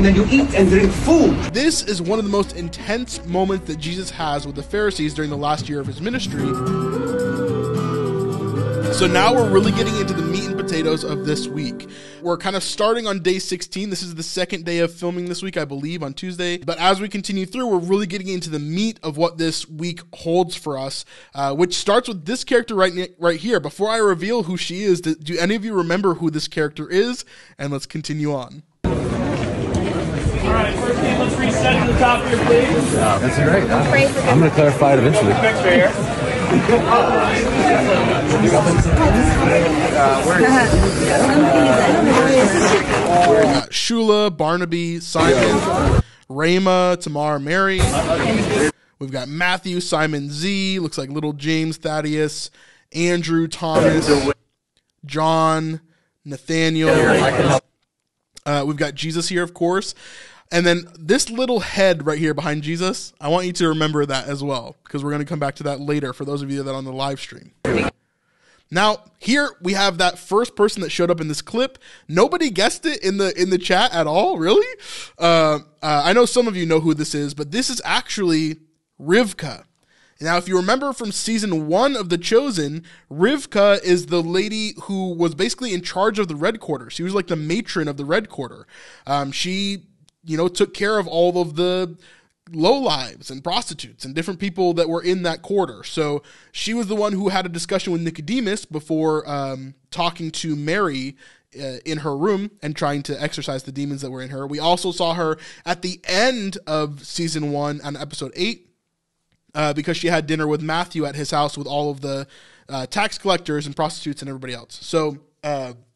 and then you eat and drink food. This is one of the most intense moments that Jesus has with the Pharisees during the last year of his ministry. So now we're really getting into the meat and potatoes of this week. We're kind of starting on day 16. This is the second day of filming this week, I believe, on Tuesday. But as we continue through, we're really getting into the meat of what this week holds for us, which starts with this character right here. Before I reveal who she is, do any of you remember who this character is? And let's continue on. All right, first thing, let's reset to the top here, please. That's great. I'm going to clarify it eventually. Next right here. Shula, Barnaby, Simon, Rama, Tamar, Mary. We've got Matthew, Simon Z, looks like little James, Thaddeus, Andrew, Thomas, John, Nathaniel. We've got Jesus here, of course. And then this little head right here behind Jesus, I want you to remember that as well, because we're going to come back to that later for those of you that are on the live stream. Now, here we have that first person that showed up in this clip. Nobody guessed it in the chat at all, really? I know some of you know who this is, but this is actually Rivka. Now, if you remember from season 1 of The Chosen, Rivka is the lady who was basically in charge of the Red Quarter. She was like the matron of the Red Quarter. She took care of all of the lowlives and prostitutes and different people that were in that quarter. So she was the one who had a discussion with Nicodemus before talking to Mary in her room and trying to exorcise the demons that were in her. We also saw her at the end of season 1 on episode 8 because she had dinner with Matthew at his house with all of the tax collectors and prostitutes and everybody else. So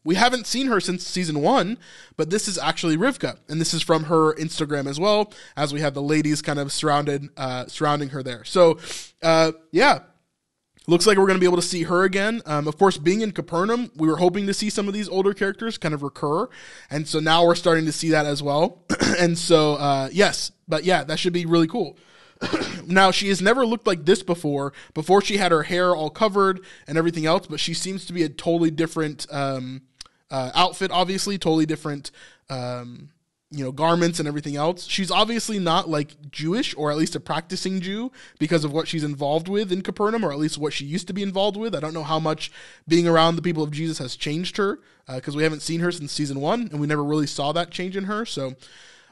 we haven't seen her since season 1, but this is actually Rivka, and this is from her Instagram as well, as we have the ladies kind of surrounding her there. So, looks like we're going to be able to see her again. Of course, being in Capernaum, we were hoping to see some of these older characters kind of recur, and so now we're starting to see that as well. And so, yes, but yeah, that should be really cool. Now, she has never looked like this before. Before, she had her hair all covered and everything else, but she seems to be a totally different outfit, obviously, totally different, garments and everything else. She's obviously not like Jewish, or at least a practicing Jew, because of what she's involved with in Capernaum, or at least what she used to be involved with. I don't know how much being around the people of Jesus has changed her, because we haven't seen her since season 1, and we never really saw that change in her. So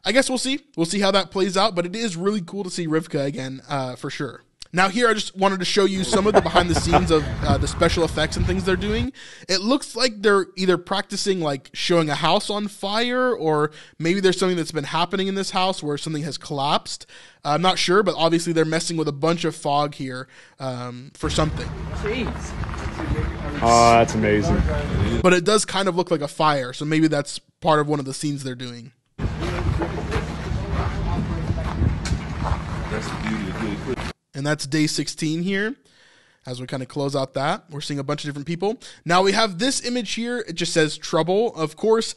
I guess we'll see. We'll see how that plays out, but it is really cool to see Rivka again, for sure. Now here, I just wanted to show you some of the behind the scenes of the special effects and things they're doing. It looks like they're either practicing like showing a house on fire, or maybe there's something that's been happening in this house where something has collapsed. I'm not sure, but obviously they're messing with a bunch of fog here for something. Jeez. Oh, that's amazing. But it does kind of look like a fire, so maybe that's part of one of the scenes they're doing. And that's day 16 here. As we kind of close out that, we're seeing a bunch of different people. Now we have this image here. It just says trouble. Of course,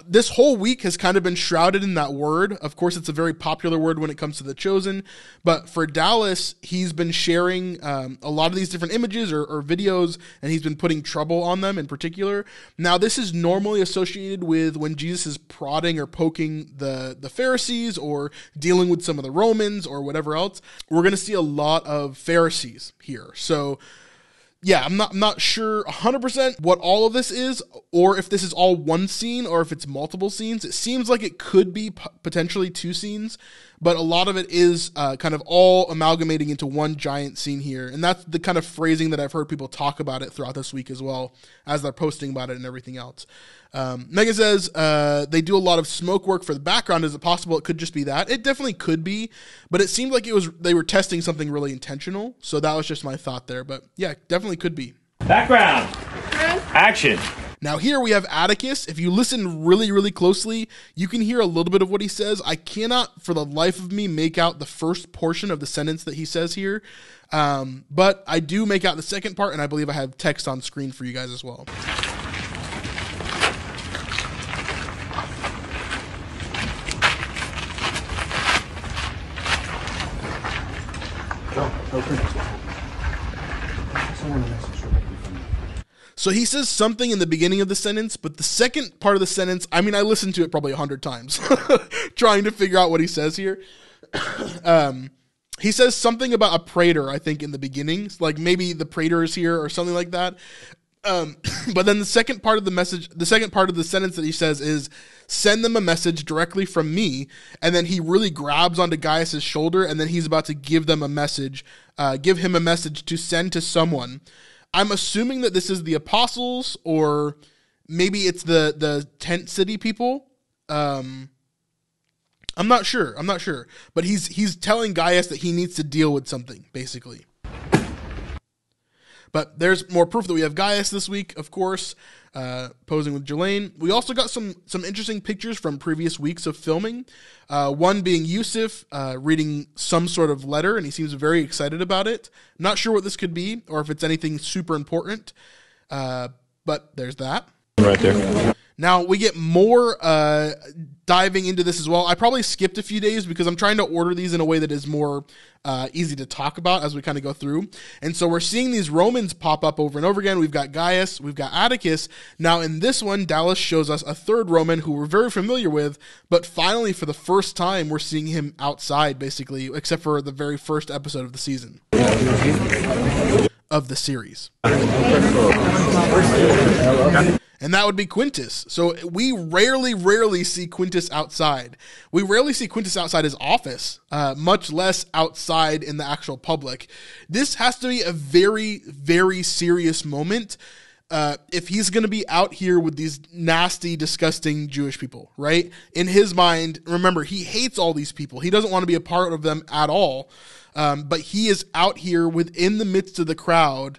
this whole week has kind of been shrouded in that word. Of course, it's a very popular word when it comes to The Chosen. But for Dallas, he's been sharing a lot of these different images or videos, and he's been putting trouble on them in particular. Now, this is normally associated with when Jesus is prodding or poking the Pharisees, or dealing with some of the Romans or whatever else. We're going to see a lot of Pharisees here. So yeah, I'm not sure 100% what all of this is, or if this is all one scene, or if it's multiple scenes. It seems like it could be potentially 2 scenes, but a lot of it is kind of all amalgamating into one giant scene here. And that's the kind of phrasing that I've heard people talk about it throughout this week as well, as they're posting about it and everything else. Megan says they do a lot of smoke work for the background. Is it possible it could just be that? It definitely could be, but it seemed like they were testing something really intentional. So that was just my thought there. But yeah, definitely could be. Background. Action. Now here we have Atticus. If you listen really, really closely, you can hear a little bit of what he says. I cannot for the life of me make out the first portion of the sentence that he says here. But I do make out the second part, and I believe I have text on screen for you guys as well. So So he says something in the beginning of the sentence, but the second part of the sentence, I mean, I listened to it probably 100 times trying to figure out what he says here. He says something about a praetor, I think, in the beginning, like maybe the praetor is here or something like that. But then the second part of the message, the second part of the sentence that he says is, send them a message directly from me. And then he really grabs onto Gaius's shoulder, and then he's about to give them a message, give him a message to send to someone. I'm assuming that this is the apostles, or maybe it's the tent city people. I'm not sure. But he's telling Gaius that he needs to deal with something, basically. But there's more proof that we have Gaius this week, of course, posing with Jelaine. We also got some interesting pictures from previous weeks of filming. One being Yusuf reading some sort of letter, and he seems very excited about it. Not sure what this could be, or if it's anything super important. But there's that. Right there. Now, we get more diving into this as well. I probably skipped a few days because I'm trying to order these in a way that is more easy to talk about as we kind of go through. And so we're seeing these Romans pop up over and over again. We've got Gaius, we've got Atticus. Now, in this one, Dallas shows us a third Roman who we're very familiar with, but finally, for the first time, we're seeing him outside, basically, except for the very first episode of the season. Of the series. And that would be Quintus. So we rarely see Quintus outside. We rarely see Quintus outside his office, much less outside in the actual public. This has to be a very, very serious moment if he's going to be out here with these nasty, disgusting Jewish people, right? In his mind, remember, he hates all these people. He doesn't want to be a part of them at all. But he is out here within the midst of the crowd,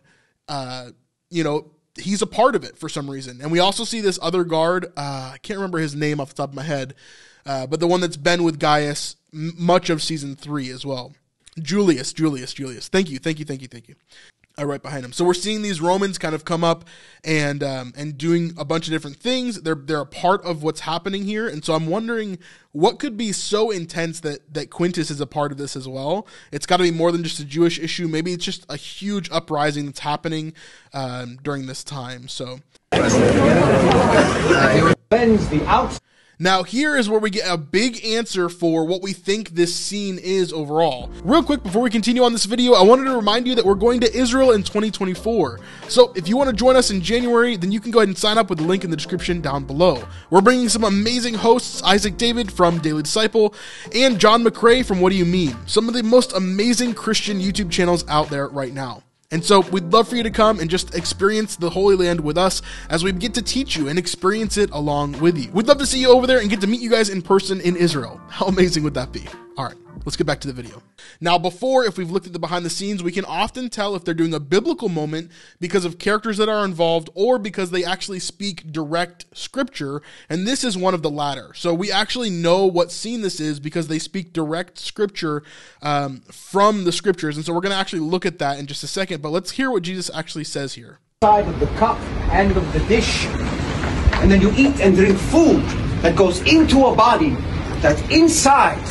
he's a part of it for some reason. And we also see this other guard, I can't remember his name off the top of my head, but the one that's been with Gaius much of season 3 as well. Julius. Thank you. Right behind him. So we're seeing these Romans kind of come up and doing a bunch of different things. They're a part of what's happening here. And so I'm wondering what could be so intense that Quintus is a part of this as well. It's got to be more than just a Jewish issue. Maybe it's just a huge uprising that's happening during this time. So now here is where we get a big answer for what we think this scene is overall. Real quick, before we continue on this video, I wanted to remind you that we're going to Israel in 2024. So if you want to join us in January, then you can go ahead and sign up with the link in the description down below. We're bringing some amazing hosts, Isaac David from Daily Disciple and John McCrae from What Do You Mean? Some of the most amazing Christian YouTube channels out there right now. And so we'd love for you to come and just experience the Holy Land with us as we get to teach you and experience it along with you. We'd love to see you over there and get to meet you guys in person in Israel. How amazing would that be? All right, let's get back to the video. Now, before, if we've looked at the behind the scenes, we can often tell if they're doing a biblical moment because of characters that are involved or because they actually speak direct scripture, and this is one of the latter. So we actually know what scene this is because they speak direct scripture from the scriptures, and so we're going to actually look at that in just a second, but let's hear what Jesus actually says here. Side of the cup and of the dish, and then you eat and drink food that goes into a body that's inside.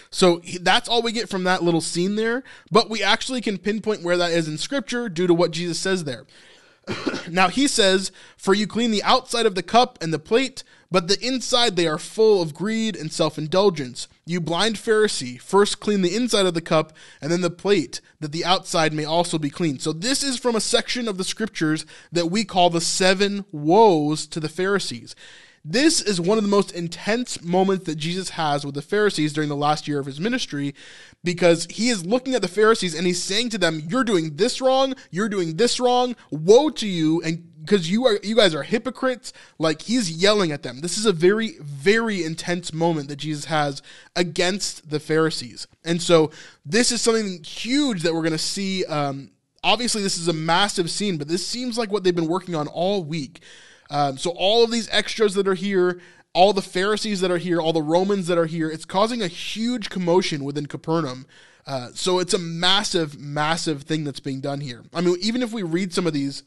So that's all we get from that little scene there, but we actually can pinpoint where that is in scripture due to what Jesus says there. Now he says, for you clean the outside of the cup and the plate, but the inside they are full of greed and self-indulgence. You blind Pharisee, first clean the inside of the cup and then the plate, that the outside may also be clean. So this is from a section of the scriptures that we call the 7 woes to the Pharisees. This is one of the most intense moments that Jesus has with the Pharisees during the last year of his ministry, because he is looking at the Pharisees and he's saying to them, you're doing this wrong, woe to you, and because you guys are hypocrites. Like, he's yelling at them. This is a very, very intense moment that Jesus has against the Pharisees. And so this is something huge that we're going to see. Obviously, this is a massive scene, but this seems like what they've been working on all week. So all of these extras that are here, all the Pharisees that are here, all the Romans that are here, it's causing a huge commotion within Capernaum. So it's a massive, massive thing that's being done here. I mean, even if we read some of these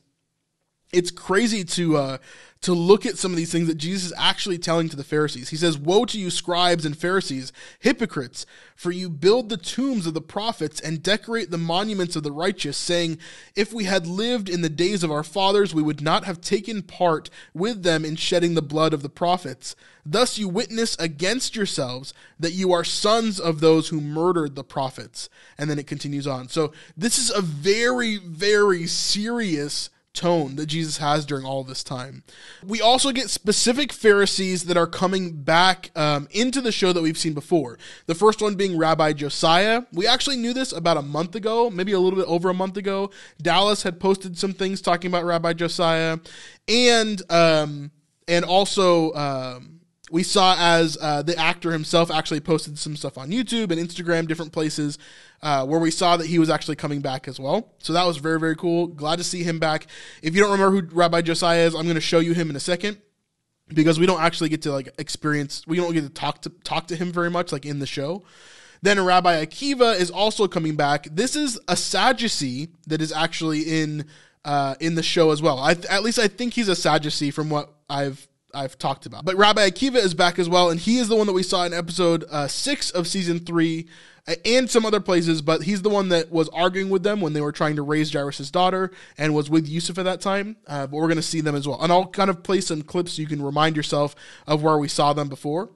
it's crazy to look at some of these things that Jesus is actually telling to the Pharisees. He says, "Woe to you, scribes and Pharisees, hypocrites, for you build the tombs of the prophets and decorate the monuments of the righteous, saying, if we had lived in the days of our fathers, we would not have taken part with them in shedding the blood of the prophets. Thus you witness against yourselves that you are sons of those who murdered the prophets." And then it continues on. So this is a very, very serious tone that Jesus has during all this time. We also get specific Pharisees that are coming back into the show that we've seen before. The first one being Rabbi Josiah. We actually knew this about a month ago, maybe a little bit over a month ago. Dallas had posted some things talking about Rabbi Josiah, and also we saw as the actor himself actually posted some stuff on YouTube and Instagram, different places, where we saw that he was actually coming back as well. So that was very, very cool. Glad to see him back. If you don't remember who Rabbi Josiah is, I'm going to show you him in a second, because we don't actually get to we don't get to talk to him very much in the show. Then Rabbi Akiva is also coming back. This is a Sadducee that is actually in the show as well. At least I think he's a Sadducee from what I've talked about. But Rabbi Akiva is back as well, and he is the one that we saw in episode 6 of season 3 and some other places, but he's the one that was arguing with them when they were trying to raise Jairus' daughter and was with Yusuf at that time. But we're going to see them as well. And I'll kind of play some clips so you can remind yourself of where we saw them before.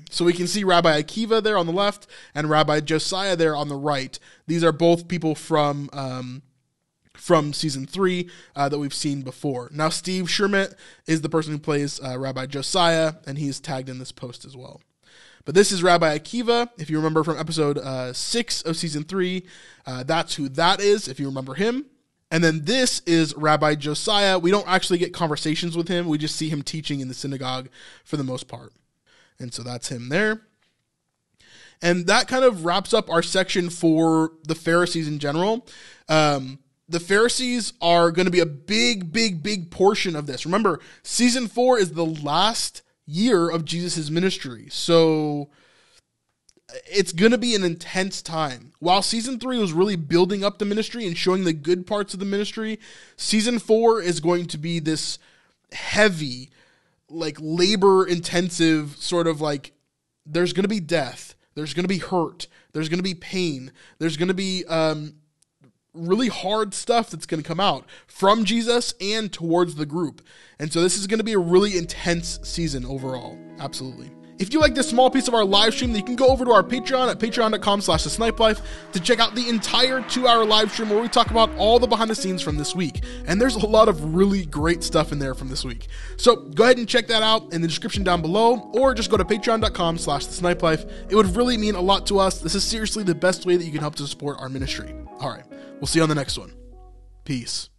So we can see Rabbi Akiva there on the left and Rabbi Josiah there on the right. These are both people from season 3 that we've seen before. Now, Steve Shermet is the person who plays Rabbi Josiah, and he's tagged in this post as well. But this is Rabbi Akiva. If you remember from episode 6 of season 3, that's who that is, if you remember him. And then this is Rabbi Josiah. We don't actually get conversations with him. We just see him teaching in the synagogue for the most part. And so that's him there. And that kind of wraps up our section for the Pharisees in general. The Pharisees are going to be a big, big, big portion of this. Remember, season 4 is the last year of Jesus' ministry. So it's going to be an intense time. While season 3 was really building up the ministry and showing the good parts of the ministry, season 4 is going to be this heavy, labor-intensive sort of there's going to be death. There's going to be hurt. There's going to be pain. There's going to be really hard stuff that's going to come out from Jesus and towards the group. And so this is going to be a really intense season overall. Absolutely. If you like this small piece of our live stream, then you can go over to our Patreon at patreon.com/thesnipelife to check out the entire 2-hour live stream where we talk about all the behind the scenes from this week. And there's a lot of really great stuff in there from this week. So go ahead and check that out in the description down below, or just go to patreon.com/thesnipelife. It would really mean a lot to us. This is seriously the best way that you can help to support our ministry. All right. We'll see you on the next one. Peace.